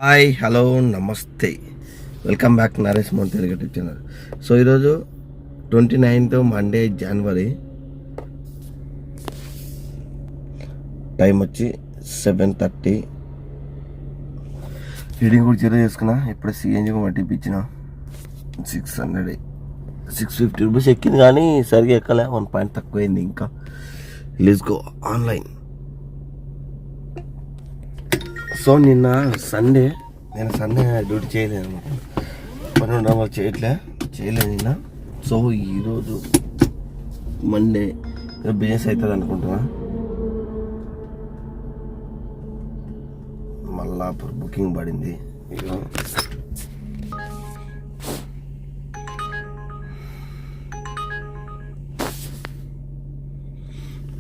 Hi hello నమస్తే welcome back Naresh Mohan Telugu YouTube channel. So ఈరోజు 29th Monday జనవరి, time వచ్చి 7:30. Reading కూడా జీరో చేసుకున్నా. ఇప్పుడే సిఎన్జి పట్టిపించిన 650 రూపీస్ ఎక్కింది, కానీ సరిగా ఎక్కలే. 1 పాయింట్ తక్కువైంది. ఇంకా లెట్స్ గో ఆన్లైన్. సో నేను సండే డ్యూటీ చేయలేదు అనమాట. పని ఉండడం వల్ల చేయలేదు నిన్న. సో ఈరోజు మండే బిజినెస్ అవుతుంది అనుకుంటున్నా. మళ్ళా బుకింగ్ పడింది. ఇక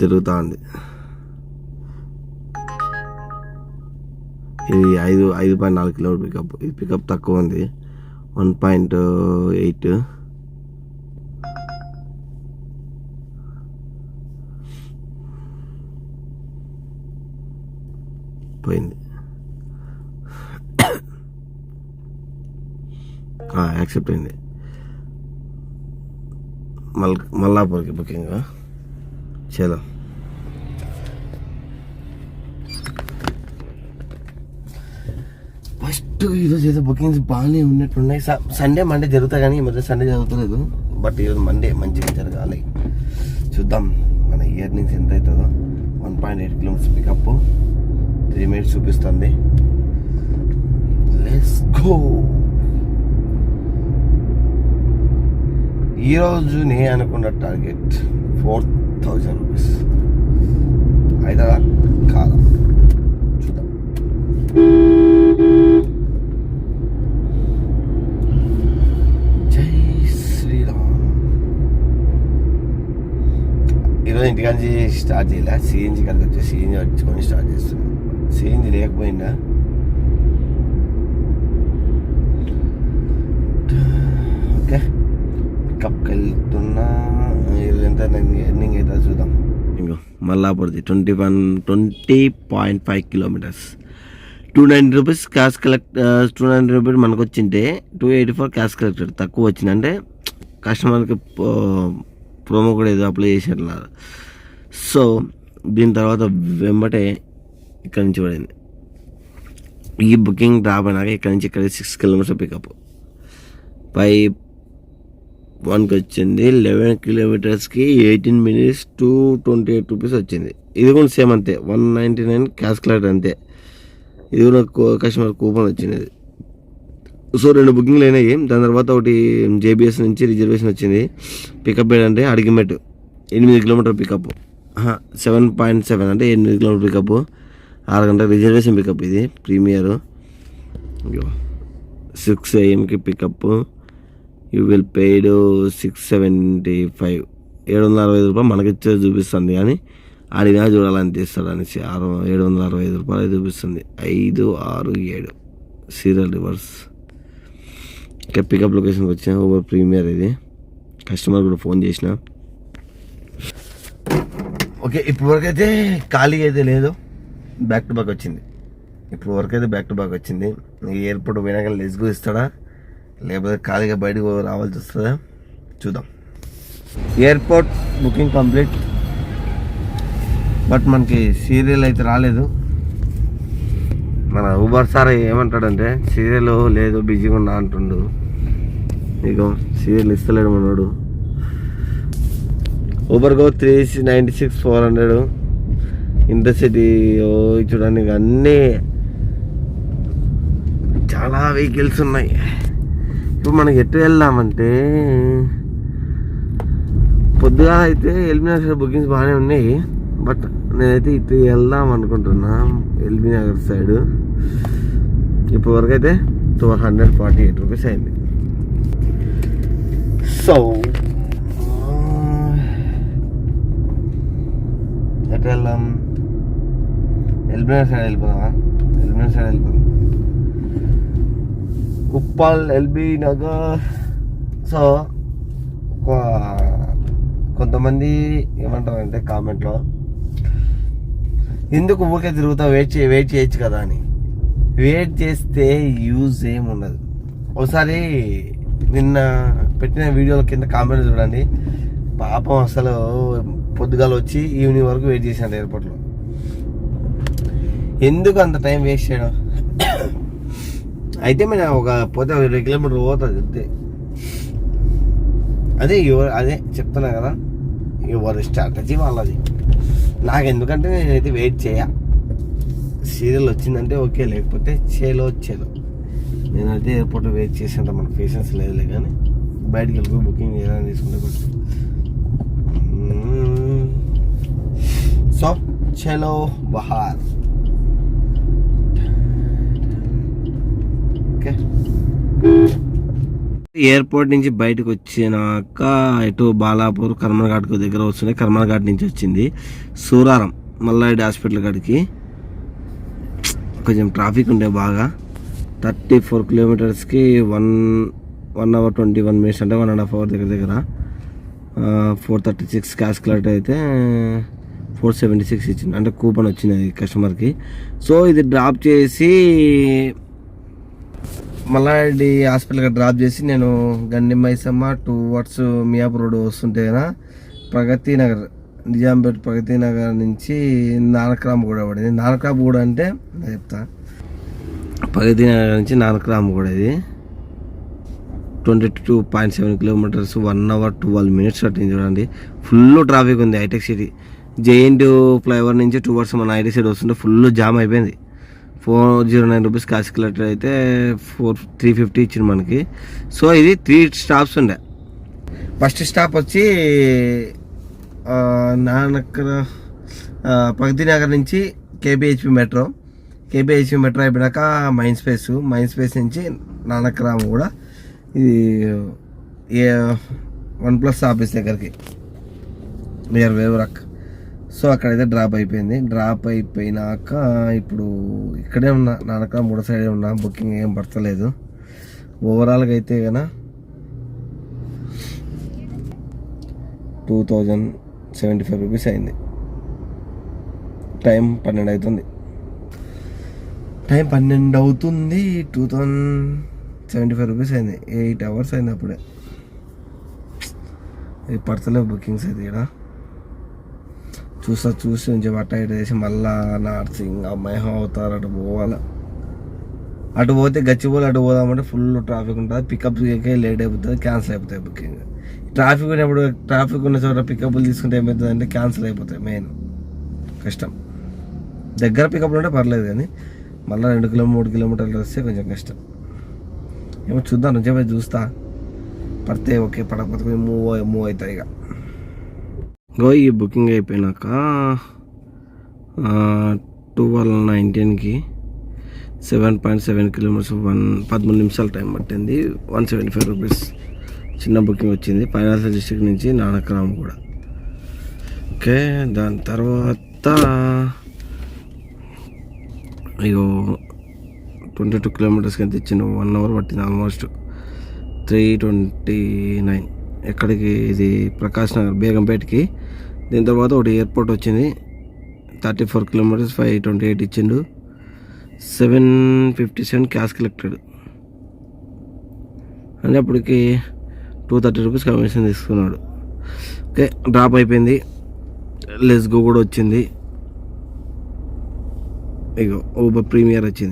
తిరుగుతూ ఉంది. ఇది 5.4 కిలోమీటర్ పికప్. ఇది పికప్ తక్కువ ఉంది, 1.8. పోయింది. యాక్సెప్ట్ అయింది. మల్లాపూర్కి బుకింగ్. చలో ఫస్ట్ ఈరోజు ఏదో బుకింగ్స్ బాగానే ఉన్నట్టున్నాయి. సండే మండే జరుగుతాయి, కానీ ఈ మధ్య సండే జరుగుతలేదు. బట్ ఈరోజు మండే మంచిగా జరగాలి. చూద్దాం మన ఇయర్నింగ్స్ ఎంత అవుతుందో. 1.8 కిలోమీటర్స్ పికప్, 3 minutes చూపిస్తుంది. Let's go. ఈరోజు నేను అనుకున్న టార్గెట్ 4,000 రూపీస్. అయితే కాదా చూద్దాం. జై శ్రీరామ్. ఈరోజు ఇంటికాంచి స్టార్ట్ చేయలే. సిఎన్జి కనుక వచ్చి సిఎన్జి వచ్చుకొని స్టార్ట్ చేస్తున్నాం. సిఎన్జి లేకపోయిందా ఓకే. పికప్కి వెళ్తున్నా. ఎంత ఎర్నింగ్ అవుతుందో చూద్దాం. ఇంకో మల్లాపూర్ది 20.5 kilometres. 290 rupees cash collect. 290 rupees మనకు వచ్చింటే 284 క్యాష్ కలెక్టెడ్. తక్కువ వచ్చింది అంటే కస్టమర్కి ప్రోమో కూడా ఏదో అప్లై చేసేట్లేదు. సో దీని తర్వాత వెంబటే ఇక్కడ నుంచి పడింది. ఈ బుకింగ్ డ్రాప్ అయినాక ఇక్కడ నుంచి ఇక్కడ 6 కిలోమీటర్స్ పికప్. 1కి వచ్చింది. 11 కిలోమీటర్స్కి 18 minutes 228 రూపీస్ వచ్చింది. ఇది కూడా సేమ్ అంతే, 199 క్యాష్ కలెక్ట్ అంతే. ఇది కూడా కస్టమర్ కూపన్ వచ్చింది. సో 2 బుకింగ్లు అయినాయి. దాని తర్వాత ఒకటి జేబీఎస్ నుంచి రిజర్వేషన్ వచ్చింది. పికప్ ఏంటంటే అడిగిమెట్ 8 కిలోమీటర్ పికప్. 7.7 అంటే 8 కిలోమీటర్ పికప్. 6 గంటల రిజర్వేషన్ పికప్. ఇది premier. 6 AM pickup. You will paid 675. 765 రూపాయలు మనకిచ్చే చూపిస్తుంది, కానీ ఆడినా చూడాలని తీస్తాడు అనేసి 765 రూపాయలు చూపిస్తుంది. 567 సీరియల్ రివర్స్. ఇంకా పికప్ లొకేషన్కి వచ్చిన ఊబర్ ప్రీమియర్. ఇది కస్టమర్ కూడా ఫోన్ చేసిన. ఓకే, ఇప్పుడు వరకు అయితే ఖాళీ అయితే లేదు. బ్యాక్ టు బ్యాక్ వచ్చింది. ఎయిర్పోర్ట్ పోయినాక లెస్గు ఇస్తాడా, లేకపోతే ఖాళీగా బయటకు రావాల్సి వస్తుందా చూద్దాం. ఎయిర్పోర్ట్ బుకింగ్ కంప్లీట్, బట్ మనకి సీరియల్ అయితే రాలేదు. మన ఊబర్ సార్ ఏమంటాడంటే సీరియల్ లేదు, బిజీగా ఉన్నా అంటుండు. ఇక సీరియల్ ఇస్తలేడు మనోడు. ఊబర్గో 396 400. ఇంటర్సిటీ చూడడానికి అన్నీ చాలా వెహికల్స్ ఉన్నాయి. ఇప్పుడు మనకి ఎటు వెళ్దామంటే పొద్దుగా అయితే ఎల్బీ నగర్ బుకింగ్స్ బాగానే ఉన్నాయి. బట్ నేనైతే ఇటు వెళ్దాం అనుకుంటున్నా, ఎల్బీ నగర్ సైడ్. ఇప్పుడు వరకు అయితే 1248 రూపీస్ అయింది. సో ఎటు వెళ్దాం? ఎల్బీ నగర్ సైడ్ వెళ్ళిపోదామా? ఉప్పల్, ఎల్బీ నగర్. సో కొంతమంది ఏమంటారంటే కామెంట్లో, ఎందుకు ఊరికే తిరుగుతా, వెయిట్ చేయొచ్చు కదా అని. వెయిట్ చేస్తే యూజ్ ఏమి ఉండదు. ఒకసారి నిన్న పెట్టిన వీడియోల కింద కామెంట్ చూడండి. పాపం అసలు పొద్దుగాల వచ్చి ఈవినింగ్ వరకు వెయిట్ చేశాను ఎయిర్పోర్ట్లో. ఎందుకు అంత టైం వేస్ట్ చేయడం? అయితే మేము ఒక పోతే 20 కిలోమీటర్లు పోతుంది అంతే. అదే చెప్తున్నా కదా, ఎవరి స్ట్రాటజీ వాళ్ళది. నాకు ఎందుకంటే నేనైతే వెయిట్ సీరియల్ వచ్చిందంటే ఓకే, లేకపోతే చేలో నేనైతే ఎయిర్పోర్ట్లో వెయిట్ చేసేంత మన పేషెన్స్ లేదులే. కానీ బయటికి వెళ్ళి బుకింగ్ చేయాలని తీసుకుంటే కొంచెం సో చలో బహార్. ఓకే, ఎయిర్పోర్ట్ నుంచి బయటకు వచ్చినాక ఇటు బాలాపూర్ కర్మన్ ఘాట్కు దగ్గర వస్తున్నాయి. కర్మన్ ఘాట్ నుంచి వచ్చింది సూరారం మల్లారెడ్డి హాస్పిటల్ కాడికి. కొంచెం ట్రాఫిక్ ఉండే బాగా. 34 కిలోమీటర్స్కి 1 hour 21 minutes అంటే 1.5 hours దగ్గర. 436 క్యాష్ కలెక్ట్ అయితే 476 ఇచ్చింది, అంటే కూపన్ వచ్చింది కస్టమర్కి. సో ఇది డ్రాప్ చేసి మల్లారెడ్డి హాస్పిటల్కి డ్రాప్ చేసి నేను గండి మైసమ్మ towards మియాపూర్ రోడ్ వస్తుంటే కదా, ప్రగతి నగర్ నిజాంపేట ప్రగతి నగర్ నుంచి నానక్రామ్గూడ పడింది. నానక్రామ్గూడ అంటే చెప్తా, ప్రగతి నగర్ నుంచి నానక్రామ్గూడ ఇది 22.7 kilometers, 1 hour 12 minutes పట్టింది. చూడండి ఫుల్ ట్రాఫిక్ ఉంది. హైటెక్ సిటీ జేఎన్టీ ఫ్లైఓవర్ నుంచి towards మన ఐటీ సైడ్ వస్తుంటే ఫుల్ జామ్ అయిపోయింది. 409 రూపీస్ క్యాష్ కలెక్టర్ అయితే 350 ఇచ్చింది మనకి. సో ఇది 3 stops ఉండే. ఫస్ట్ స్టాప్ వచ్చి ప్రగతి నగర్ నుంచి కేబిహెచ్పి మెట్రో అయిపోయినాక మైండ్ స్పేస్ నుంచి నానక్రామ్ కూడా ఇది OnePlus ఆఫీస్ దగ్గరికి నియర్ వేవరక్. సో అక్కడైతే డ్రాప్ అయిపోయినాక ఇప్పుడు ఇక్కడే ఉన్నా, నానక్రామ్ కూడా సైడే ఉన్నా. బుకింగ్ ఏం పడతలేదు. ఓవరాల్గా అయితే కన్నా 2075 రూపీస్ అయింది. టైం 12 అవుతుంది. 2075 రూపీస్ అయింది. 8 hours అయింది అప్పుడే. ఇది పడతలేవు బుకింగ్స్ అయితే. ఇక్కడ చూసి కొంచెం అట్ట ఇటు చేసి మళ్ళా నార్సింగ్ అమ్మాయి అవుతారు అటు పోవాలి. అటు పోతే గచ్చిపోలి అటు పోదామంటే ఫుల్ ట్రాఫిక్ ఉంటుంది. పికప్ లేట్ అయిపోతుంది, క్యాన్సిల్ అయిపోతాయి బుకింగ్. ట్రాఫిక్ ఉన్న చోట పికప్లు తీసుకుంటే ఏమవుతుంది అంటే క్యాన్సిల్ అయిపోతాయి. మెయిన్ కష్టం. దగ్గర పికప్లు ఉంటే పర్లేదు, కానీ మళ్ళీ 2-3 కిలోమీటర్లు వస్తే కొంచెం కష్టం. ఏమో చూద్దాం, నుంచే చూస్తా. పడితే ఓకే, పడకపోతే మూవ్ అవుతాయి. ఇక ఈ బుకింగ్ అయిపోయినాక 12:19కి 7.7 kilometers 13 నిమిషాలు టైం పట్టింది. 175 రూపీస్ చిన్న బుకింగ్ వచ్చింది. పైనాన్షియల్ డిస్ట్రిక్ట్ నుంచి నానక్రామ్ కూడా. ఓకే, దాని తర్వాత ఇగో 22 kilometers ఎంత ఇచ్చిండు. 1 hour పట్టింది ఆల్మోస్ట్. 3:29 ఎక్కడికి? ఇది ప్రకాష్ నగర్ బేగంపేటకి. దీని తర్వాత ఒకటి ఎయిర్పోర్ట్ వచ్చింది. 34 kilometers 528 ఇచ్చిండు. 757 క్యాష్ కలెక్టెడ్ అంటే అప్పటికి 230 రూపీస్ కమిషన్ తీసుకున్నాడు. ఓకే, డ్రాప్ అయిపోయింది. లెట్స్ గో కూడా వచ్చింది. ఇగో ఊబర్ ప్రీమియర్ వచ్చి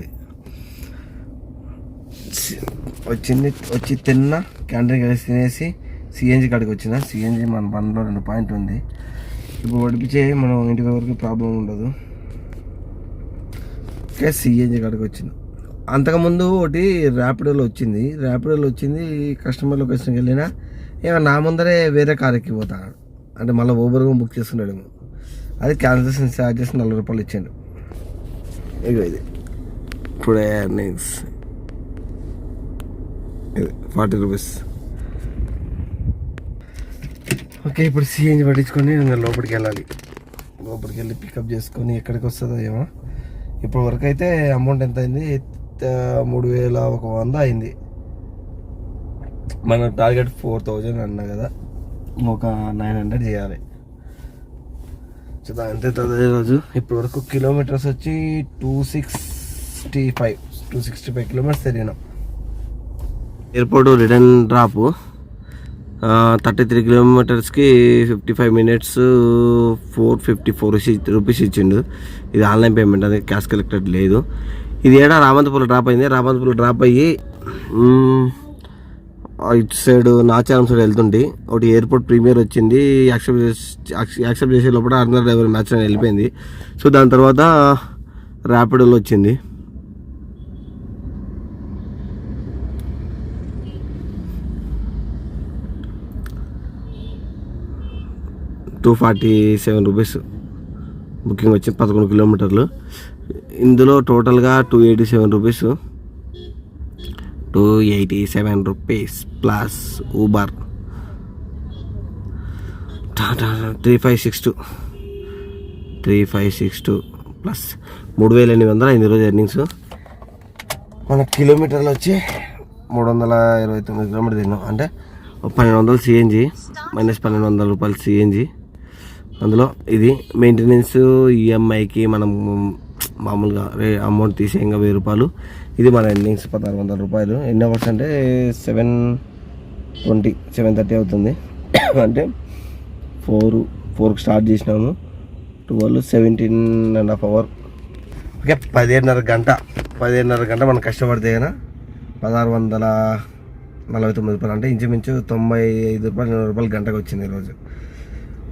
తిన్నా, క్యాంటీన్ కలిసి తినేసి సిఎన్జి కాడికి వచ్చిన. సిఎన్జి మన బండ్లో 2 పాయింట్ ఉంది. ఇప్పుడు పడిపించే మనం ఇంటి వరకు ప్రాబ్లం ఉండదు. ఓకే, సిఎన్జి కాడికి వచ్చిన. అంతకుముందు ఒకటి ర్యాపిడోలో వచ్చింది. కస్టమర్ లొకేషన్కి వెళ్ళినా ఏమో నా ముందరే వేరే కార్ ఎక్కిపోతాడు. అంటే మళ్ళీ ఊబర్గా బుక్ చేసుకున్నాడు. అది క్యాన్సిలేషన్ ఛార్జెస్ 40 రూపాయలు ఇచ్చాడు. ఇగో ఇది టుడే ఎర్నింగ్స్ 40 రూపీస్. ఓకే, ఇప్పుడు సిఎన్జి పట్టించుకొని నేను లోపలికి వెళ్ళి పికప్ చేసుకొని ఎక్కడికి వస్తుందో ఏమో. ఇప్పటి వరకు అయితే అమౌంట్ ఎంత అయింది? 3,100 అయింది. మన టార్గెట్ 4,000 అన్నా కదా, ఒక 900 చేయాలి. చూద్దాం ఎంత అవుతుంది ఈరోజు. ఇప్పటి వరకు కిలోమీటర్స్ వచ్చి 265 265 కిలోమీటర్స్ తిరిగినాం. ఎయిర్పోర్ట్ రిటర్న్ డ్రాప్ 33 కిలోమీటర్స్కి 55 మినిట్స్ 454 రూపీస్ ఇచ్చిండు. ఇది ఆన్లైన్ పేమెంట్, అది క్యాష్ కలెక్టెడ్ లేదు. ఇది ఏడా రామంతపూర్లో డ్రాప్ అయింది. రామంతపూర్లో డ్రాప్ అయ్యి ఇటు సైడ్ నాచారం సైడ్ వెళ్తుంటే ఒకటి ఎయిర్పోర్ట్ ప్రీమియర్ వచ్చింది. యాక్సెప్ట్ చేసే లోపల అర్నర్ డ్రైవర్ మ్యాచ్ అని వెళ్ళిపోయింది. సో దాని తర్వాత ర్యాపిడోలో వచ్చింది. ₹247 బుకింగ్ వచ్చి 11 కిలోమీటర్లు. ఇందులో టోటల్గా ₹287 ₹287 ప్లస్ ఊబర్ 3562 ప్లస్ 3800 అయింది ఈరోజు ఎర్నింగ్స్. మన కిలోమీటర్లు వచ్చి 329 కిలోమీటర్ తిన్నాం. అంటే 1200 సిఎన్జి మైనస్ ₹1200 సిఎన్జి. అందులో ఇది మెయింటెనెన్స్ ఈఎంఐకి మనం మామూలుగా అమౌంట్ తీసేయంగా ₹1000. ఇది మన ఎర్నింగ్స్ ₹1600. ఎన్ని అవర్స్ అంటే 7:30 అవుతుంది. అంటే 4కి స్టార్ట్ చేసినాము, 17.5 అవర్. ఓకే, 11.5 గంట మనం కష్టపడితే అయినా ₹1649 అంటే ఇంచుమించు ₹95 గంటకు వచ్చింది ఈరోజు.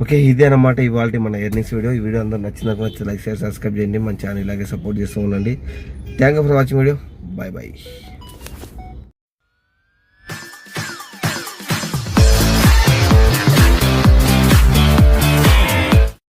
ఓకే, ఇదే అన్నమాట ఇవాళ మన ఎర్నింగ్స్ వీడియో. ఈ వీడియో అందరూ నచ్చినట్టు లైక్ షేర్ సబ్స్క్రైబ్ చేయండి. మన ఛానల్ ఇలాగే సపోర్ట్ చేస్తూ ఉండండి. Thank you for watching video. Bye bye.